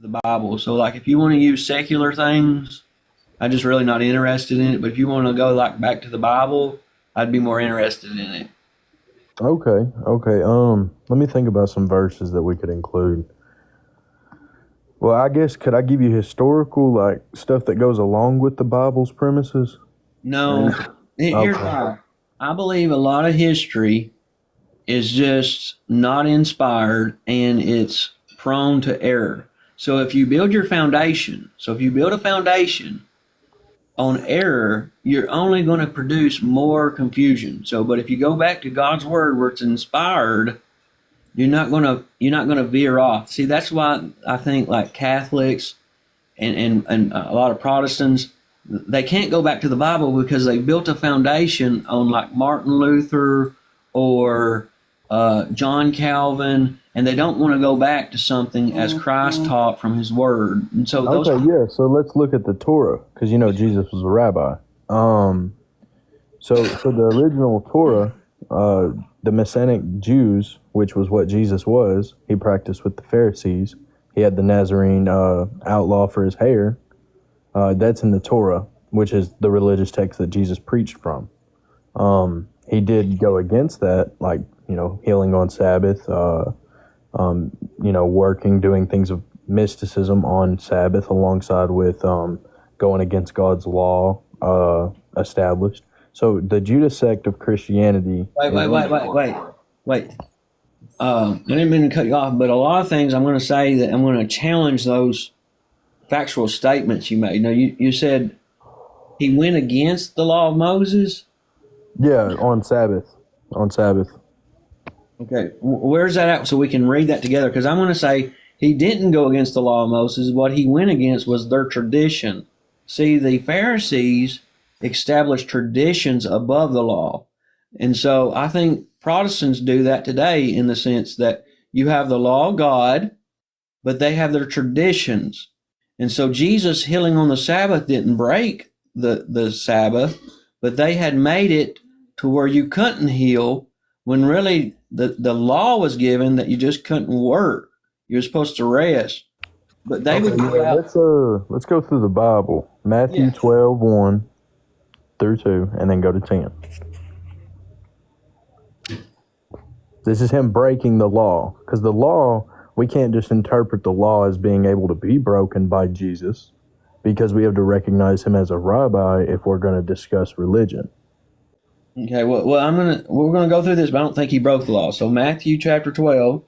the Bible. So like if you want to use secular things, I'm just really not interested in it. But if you want to go like back to the Bible, I'd be more interested in it. Okay, okay. Let me think about some verses that we could include. Well, I guess could I give you historical like stuff that goes along with the Bible's premises? No, here's Okay. why. I believe a lot of history is just not inspired and it's prone to error. So if you build your foundation, so if you build a foundation on error, you're only going to produce more confusion. So, but if you go back to God's word where it's inspired, you're not gonna veer off. See, that's why I think like Catholics and a lot of Protestants, they can't go back to the Bible because they built a foundation on like Martin Luther or John Calvin, and they don't want to go back to something as Christ taught from His Word. And so those, Okay, yeah. So let's look at the Torah because you know Jesus was a rabbi. Um, so the original Torah, the Messianic Jews, which was what Jesus was, he practiced with the Pharisees. He had the Nazarene outlaw for his hair. That's in the Torah, which is the religious text that Jesus preached from. He did go against that, like healing on Sabbath, working, doing things of mysticism on Sabbath, alongside with going against God's law established. So the Judah sect of Christianity. wait. I didn't mean to cut you off, but a lot of things I'm going to say that I'm going to challenge those factual statements you made. Now, you said he went against the law of Moses. Yeah, on Sabbath. On Sabbath. Okay, where's that at so we can read that together? Because I'm going to say he didn't go against the law of Moses. What he went against was their tradition. See, the Pharisees established traditions above the law. And so I think Protestants do that today in the sense that you have the law of God, but they have their traditions. And so Jesus healing on the Sabbath didn't break the Sabbath, but they had made it to where you couldn't heal when really the law was given that you just couldn't work. You're supposed to rest. But they would Okay, go yeah, out. let's go through the Bible. Matthew Yeah. 12:1 through 2, and then go to 10. This is him breaking the law, because the law, we can't just interpret the law as being able to be broken by Jesus, because we have to recognize him as a rabbi if we're going to discuss religion. Okay, well, we're gonna go through this, but I don't think he broke the law. So Matthew chapter 12,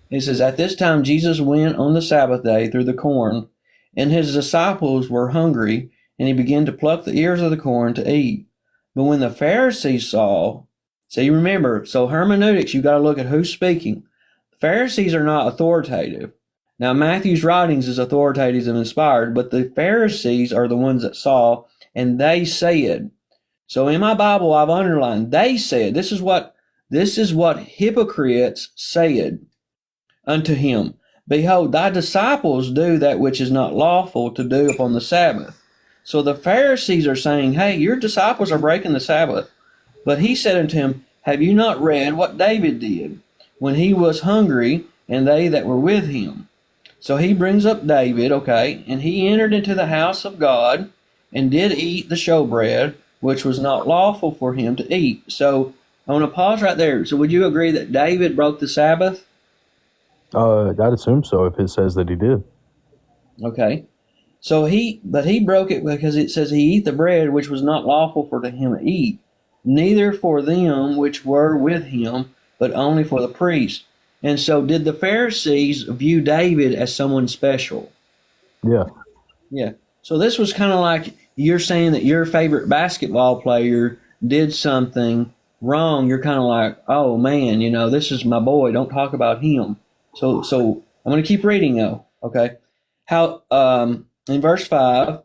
it says, "At this time Jesus went on the Sabbath day through the corn, and his disciples were hungry, and he began to pluck the ears of the corn to eat. But when the Pharisees saw, see, remember, so hermeneutics, you got to look at who's speaking. The Pharisees are not authoritative. Now Matthew's writings is authoritative and inspired, but the Pharisees are the ones that saw, and they said." So in my Bible, I've underlined, they said, this is what hypocrites said unto him, "Behold, thy disciples do that which is not lawful to do upon the Sabbath." So the Pharisees are saying, hey, your disciples are breaking the Sabbath. But he said unto him, "Have you not read what David did when he was hungry and they that were with him?" So he brings up David, okay, and he entered into the house of God and did eat the showbread, which was not lawful for him to eat. So I want to pause right there. So would you agree that David broke the Sabbath? I'd assume so if it says that he did. Okay. So but he broke it because it says he eat the bread which was not lawful for him to eat, neither for them which were with him, but only for the priest. And so did the Pharisees view David as someone special? Yeah. Yeah. So this was kind of like you're saying that your favorite basketball player did something wrong. You're kind of like, oh man, this is my boy. Don't talk about him. So I'm going to keep reading though. Okay. How in verse 5,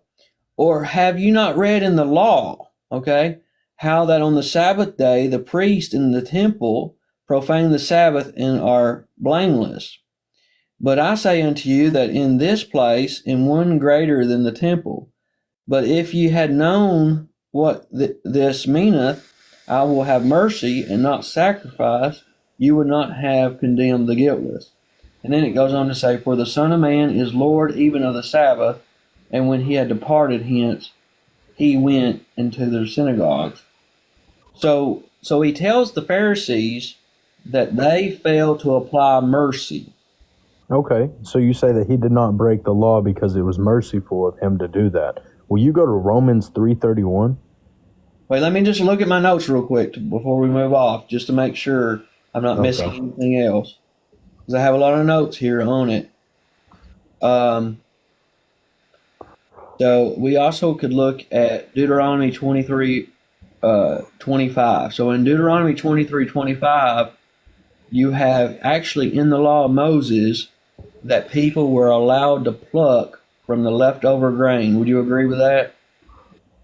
"Or have you not read in the law, okay, how that on the Sabbath day the priest in the temple profane the Sabbath and are blameless? But I say unto you that in this place, in one greater than the temple. But if ye had known what this meaneth, I will have mercy and not sacrifice, you would not have condemned the guiltless." And then it goes on to say, "For the Son of Man is Lord even of the Sabbath. And when he had departed hence, he went into their synagogues." So he tells the Pharisees that they failed to apply mercy. Okay, so you say that he did not break the law because it was merciful of him to do that. Will you go to Romans 3:31? Wait, let me just look at my notes real quick before we move off, just to make sure I'm not missing Okay. anything else. Because I have a lot of notes here on it. So we also could look at Deuteronomy 23, 25. So in Deuteronomy 23:25, you have actually in the law of Moses that people were allowed to pluck from the leftover grain. Would you agree with that?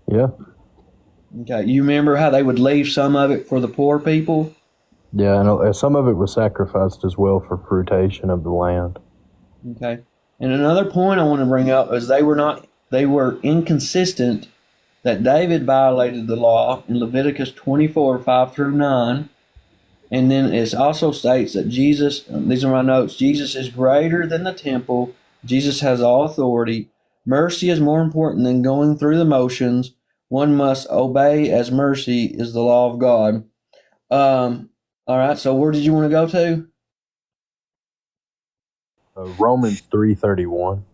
Yeah. Okay. You remember how they would leave some of it for the poor people? Yeah, and some of it was sacrificed as well for fruitation of the land. Okay. And another point I want to bring up is they were inconsistent, that David violated the law in Leviticus 24, 5 through 9. And then it also states that Jesus, these are my notes, Jesus is greater than the temple. Jesus has all authority. Mercy is more important than going through the motions. One must obey as mercy is the law of God. All right, so where did you want to go to? Romans 3:31.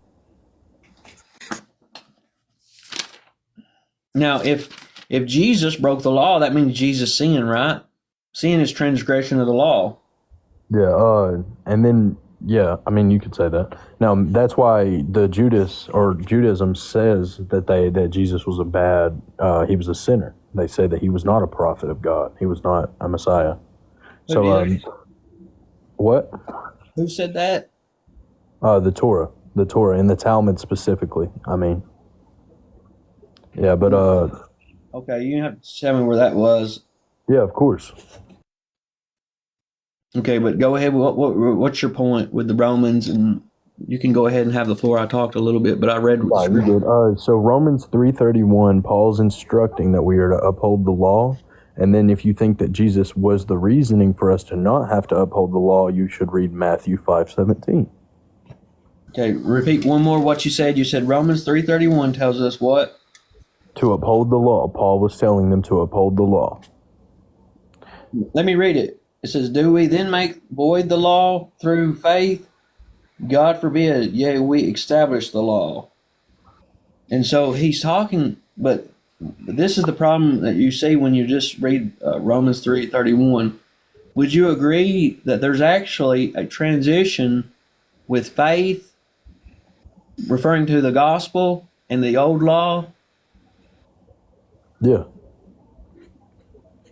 Now, if Jesus broke the law, that means Jesus sinned, right? Sin is transgression of the law. Yeah, and then yeah, I mean you could say that. Now that's why the Judaism says that Jesus was he was a sinner. They say that he was not a prophet of God. He was not a Messiah. So what? Who said that? The Torah, and the Talmud specifically. I mean, yeah, but Okay, you have to tell me where that was. yeah, of course. Okay, but go ahead. What's your point with the Romans? And you can go ahead and have the floor. I talked a little bit, but I read what the Fine, you scripture. did. So Romans 3:31, Paul's instructing that we are to uphold the law. And then if you think that Jesus was the reasoning for us to not have to uphold the law, you should read Matthew 5:17. Okay, repeat one more what you said. You said Romans 3:31 tells us what? To uphold the law. Paul was telling them to uphold the law. Let me read it. It says, "Do we then make void the law through faith? God forbid, yea, we establish the law." And so he's talking, but this is the problem that you see when you just read Romans 3:31. Would you agree that there's actually a transition with faith, referring to the gospel and the old law? Yeah.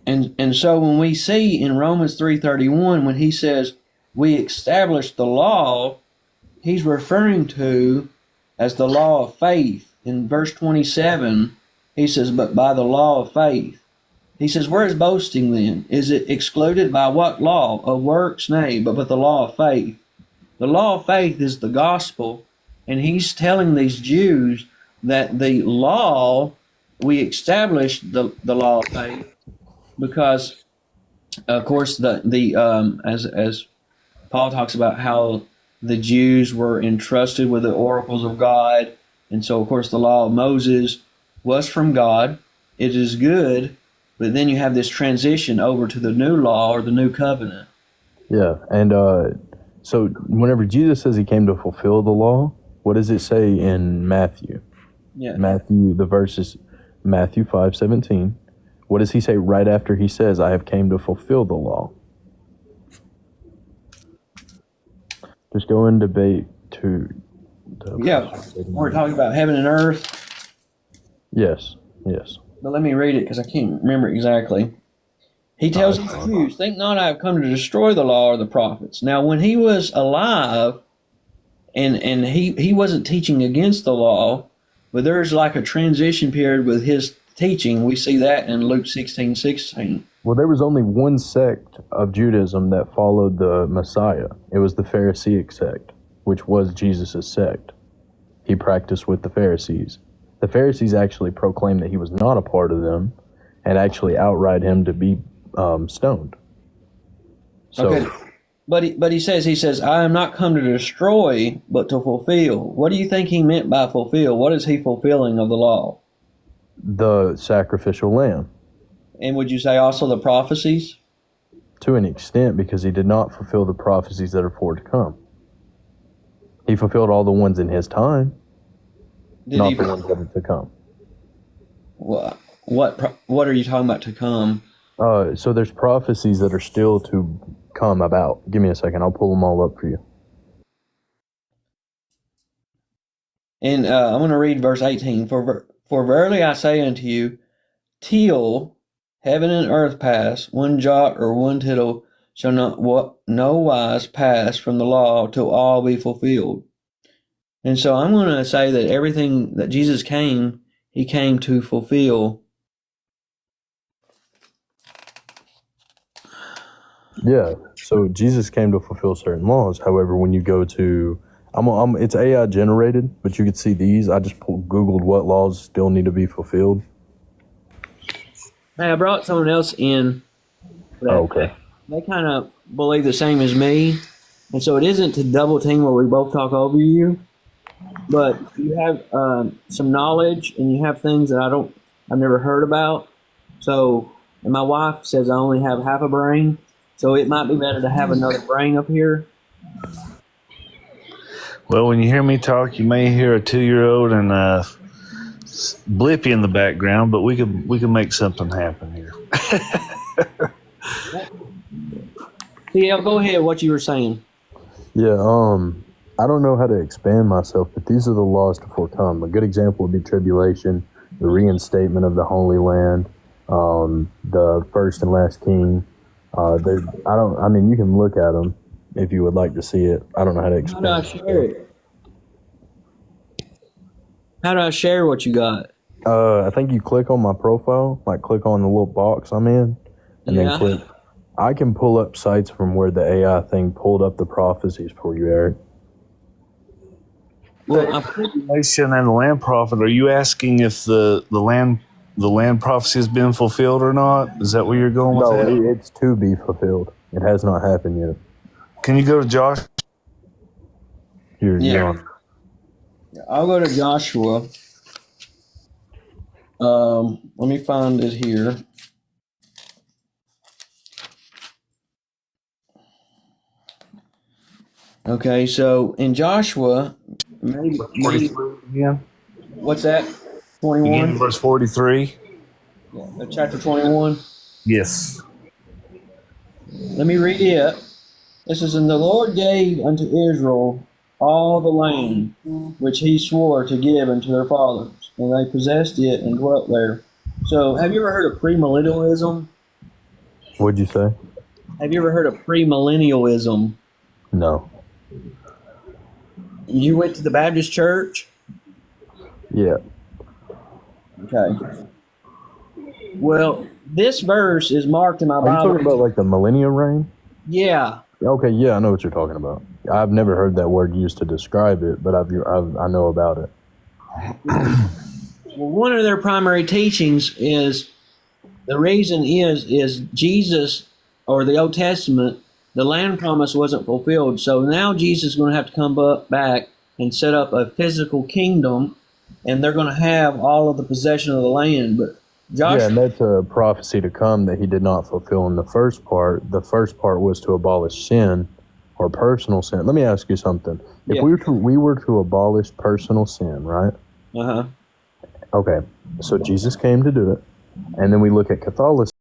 And so when we see in Romans 3:31, when he says we established the law, he's referring to as the law of faith. In verse 27, he says, "But by the law of faith." He says, where is boasting then? Is it excluded by what law? Of works? Nay, but the law of faith. The law of faith is the gospel, and he's telling these Jews that the law, we established the law of faith because, of course, as Paul talks about how the Jews were entrusted with the oracles of God, and so of course the law of Moses was from God. It is good, but then you have this transition over to the new law or the new covenant. Yeah. And so whenever Jesus says he came to fulfill the law, what does it say in Matthew? Yeah. The verse is Matthew 5:17. What does he say right after he says, I have came to fulfill the law? Just go in debate to Yeah, we're talking about heaven and earth. Yes. But let me read it because I can't remember exactly. He tells the Jews, "Think not I have come to destroy the law or the prophets." Now, when he was alive, and he wasn't teaching against the law, but there's like a transition period with his teaching. We see that in Luke 16:16. Well, there was only one sect of Judaism that followed the Messiah. It was the Pharisaic sect, which was Jesus' sect. He practiced with the Pharisees. The Pharisees actually proclaimed that he was not a part of them and actually outright him to be stoned. So, Okay. But he says, I am not come to destroy, but to fulfill. What do you think he meant by fulfill? What is he fulfilling of the law? The sacrificial lamb. And would you say also the prophecies? To an extent, because he did not fulfill the prophecies that are for to come. He fulfilled all the ones in his time, Did not he? the ones that are to come. What are you talking about to come? So there's prophecies that are still to come about. Give me a second. I'll pull them all up for you. And I'm going to read verse 18. For verily I say unto you, till heaven and earth pass, one jot or one tittle shall not no wise pass from the law till all be fulfilled. And so I'm going to say that everything that Jesus came, he came to fulfill. Yeah. So Jesus came to fulfill certain laws. However, when you go to, it's AI generated, but you could see these. I just Googled what laws still need to be fulfilled. Hey, I brought someone else in. Okay. They kind of believe the same as me. And so it isn't to double team where we both talk over you, but you have some knowledge and you have things that I've never heard about. So, and my wife says I only have half a brain, so it might be better to have another brain up here. Well, when you hear me talk, you may hear a 2-year-old and a Blippy in the background, but we can make something happen here. Yeah, go ahead. What you were saying? Yeah. I don't know how to expand myself, but these are the laws to forecome. A good example would be tribulation, the reinstatement of the Holy Land, the first and last king. You can look at them if you would like to see it. I don't know how to How do I expand. share it? How do I share what you got? I think you click on my profile, like click on the little box I'm in, and Yeah. then click. I can pull up sites from where the AI thing pulled up the prophecies for you, Eric. Well, Nation and the land prophet. Are you asking if the land prophecy has been fulfilled or not? Is that where you're going with No, that? it's to be fulfilled. It has not happened yet. Can you go to Josh? You're Yeah. on. I'll go to Joshua. Let me find it here. Okay, so in Joshua, maybe 43 again. what's that? Begin 21? verse 43. Chapter 21. Yes. Let me read it. This is, and the Lord gave unto Israel all the land which he swore to give unto their fathers, and they possessed it and dwelt there. So, have you ever heard of premillennialism? What'd you say? Have you ever heard of premillennialism? No. You went to the Baptist church? Yeah. Okay. Well, this verse is marked in my Are you Bible. talking about like the millennial reign? Yeah. Okay, yeah, I know what you're talking about. I've never heard that word used to describe it, but I know about it. Well, one of their primary teachings is the reason is Jesus or the Old Testament, the land promise wasn't fulfilled. So now Jesus is going to have to come back and set up a physical kingdom, and they're going to have all of the possession of the land. But Joshua, Yeah, and that's a prophecy to come that he did not fulfill in the first part. The first part was to abolish sin or personal sin. Let me ask you something. If Yeah. we were to abolish personal sin, right? uh-huh. Okay, so Jesus came to do it, and then we look at Catholicism.